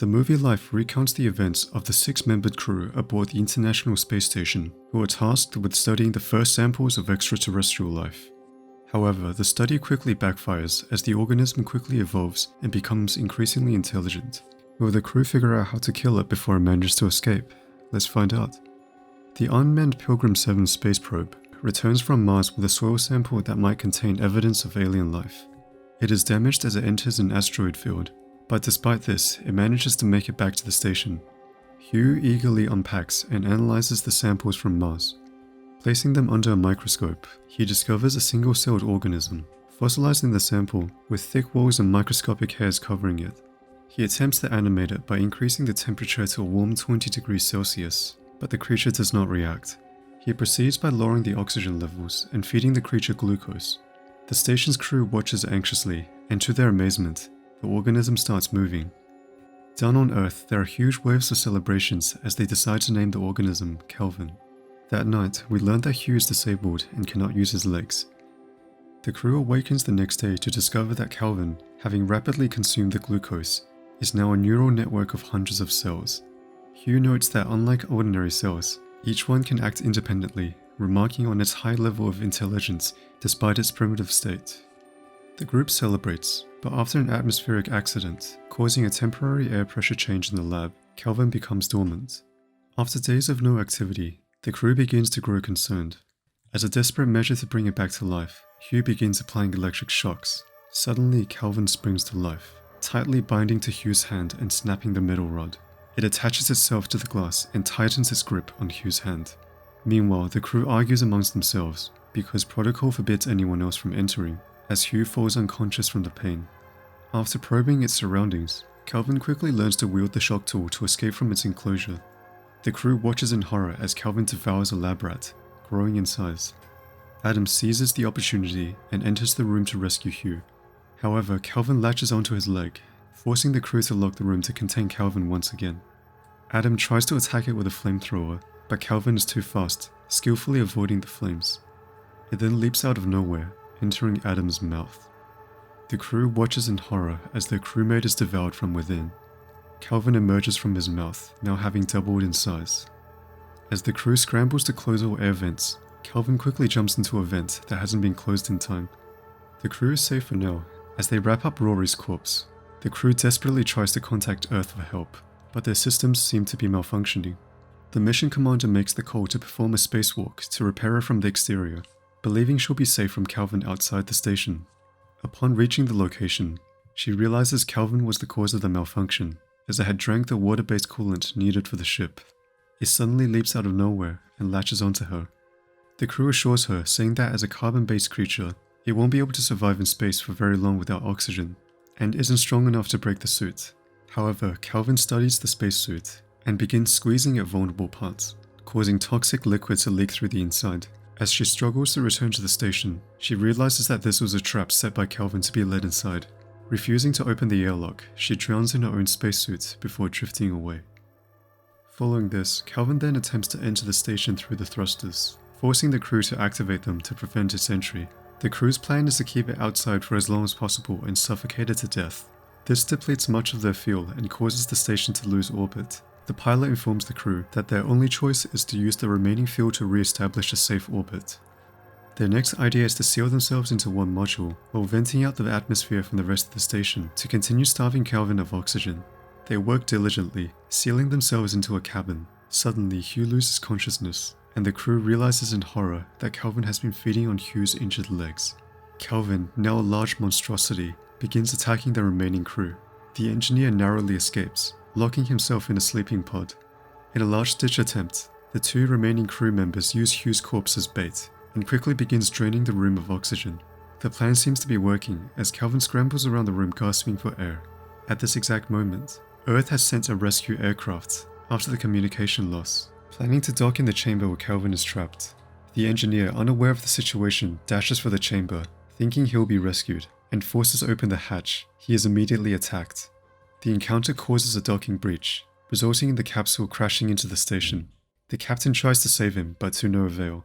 The movie Life recounts the events of the 6-membered crew aboard the International Space Station who were tasked with studying the first samples of extraterrestrial life. However, the study quickly backfires as the organism quickly evolves and becomes increasingly intelligent. Will the crew figure out how to kill it before it manages to escape? Let's find out. The unmanned Pilgrim 7 space probe returns from Mars with a soil sample that might contain evidence of alien life. It is damaged as it enters an asteroid field, but despite this, it manages to make it back to the station. Hugh eagerly unpacks and analyzes the samples from Mars. Placing them under a microscope, he discovers a single-celled organism, fossilizing the sample with thick walls and microscopic hairs covering it. He attempts to animate it by increasing the temperature to a warm 20 degrees Celsius, but the creature does not react. He proceeds by lowering the oxygen levels and feeding the creature glucose. The station's crew watches anxiously, and to their amazement, the organism starts moving. Down on Earth, there are huge waves of celebrations as they decide to name the organism Kelvin. That night, we learn that Hugh is disabled and cannot use his legs. The crew awakens the next day to discover that Kelvin, having rapidly consumed the glucose, is now a neural network of hundreds of cells. Hugh notes that unlike ordinary cells, each one can act independently, remarking on its high level of intelligence despite its primitive state. The group celebrates, but after an atmospheric accident, causing a temporary air pressure change in the lab, Kelvin becomes dormant. After days of no activity, the crew begins to grow concerned. As a desperate measure to bring it back to life, Hugh begins applying electric shocks. Suddenly, Kelvin springs to life, tightly binding to Hugh's hand and snapping the metal rod. It attaches itself to the glass and tightens its grip on Hugh's hand. Meanwhile, the crew argues amongst themselves because protocol forbids anyone else from entering, as Hugh falls unconscious from the pain. After probing its surroundings, Kelvin quickly learns to wield the shock tool to escape from its enclosure. The crew watches in horror as Kelvin devours a lab rat, growing in size. Adam seizes the opportunity and enters the room to rescue Hugh. However, Kelvin latches onto his leg, forcing the crew to lock the room to contain Kelvin once again. Adam tries to attack it with a flamethrower, but Kelvin is too fast, skillfully avoiding the flames. It then leaps out of nowhere, entering Adam's mouth. The crew watches in horror as their crewmate is devoured from within. Kelvin emerges from his mouth, now having doubled in size. As the crew scrambles to close all air vents, Kelvin quickly jumps into a vent that hasn't been closed in time. The crew is safe for now, as they wrap up Rory's corpse. The crew desperately tries to contact Earth for help, but their systems seem to be malfunctioning. The mission commander makes the call to perform a spacewalk to repair her from the exterior, believing she'll be safe from Kelvin outside the station. Upon reaching the location, she realizes Kelvin was the cause of the malfunction, as it had drank the water-based coolant needed for the ship. It suddenly leaps out of nowhere and latches onto her. The crew assures her, saying that as a carbon-based creature, it won't be able to survive in space for very long without oxygen, and isn't strong enough to break the suit. However, Kelvin studies the spacesuit and begins squeezing at vulnerable parts, causing toxic liquid to leak through the inside. As she struggles to return to the station, she realizes that this was a trap set by Kelvin to be led inside. Refusing to open the airlock, she drowns in her own spacesuit before drifting away. Following this, Kelvin then attempts to enter the station through the thrusters, forcing the crew to activate them to prevent its entry. The crew's plan is to keep it outside for as long as possible and suffocate it to death. This depletes much of their fuel and causes the station to lose orbit. The pilot informs the crew that their only choice is to use the remaining fuel to re-establish a safe orbit. Their next idea is to seal themselves into one module, while venting out the atmosphere from the rest of the station to continue starving Kelvin of oxygen. They work diligently, sealing themselves into a cabin. Suddenly, Hugh loses consciousness, and the crew realizes in horror that Kelvin has been feeding on Hugh's injured legs. Kelvin, now a large monstrosity, begins attacking the remaining crew. The engineer narrowly escapes, locking himself in a sleeping pod. In a last-ditch attempt, the 2 remaining crew members use Hugh's corpse as bait, and quickly begins draining the room of oxygen. The plan seems to be working as Kelvin scrambles around the room gasping for air. At this exact moment, Earth has sent a rescue aircraft after the communication loss, planning to dock in the chamber where Kelvin is trapped. The engineer, unaware of the situation, dashes for the chamber, thinking he'll be rescued, and forces open the hatch. He is immediately attacked. The encounter causes a docking breach, resulting in the capsule crashing into the station. The captain tries to save him, but to no avail.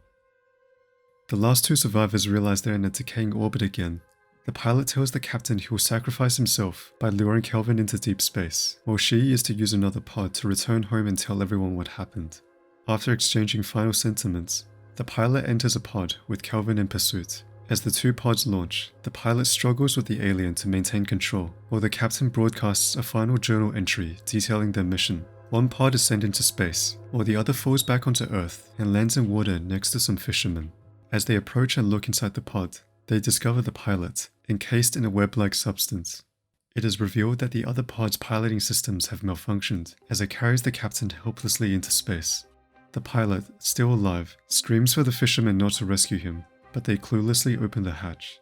The last 2 survivors realize they're in a decaying orbit again, The pilot tells the captain he will sacrifice himself by luring Kelvin into deep space, while she is to use another pod to return home and tell everyone what happened. After exchanging final sentiments, the pilot enters a pod with Kelvin in pursuit. As the two pods launch, the pilot struggles with the alien to maintain control, while the captain broadcasts a final journal entry detailing their mission. One pod is sent into space, while the other falls back onto Earth and lands in water next to some fishermen. As they approach and look inside the pod, they discover the pilot, encased in a web-like substance. It is revealed that the other pod's piloting systems have malfunctioned as it carries the captain helplessly into space. The pilot, still alive, screams for the fishermen not to rescue him, but they cluelessly open the hatch.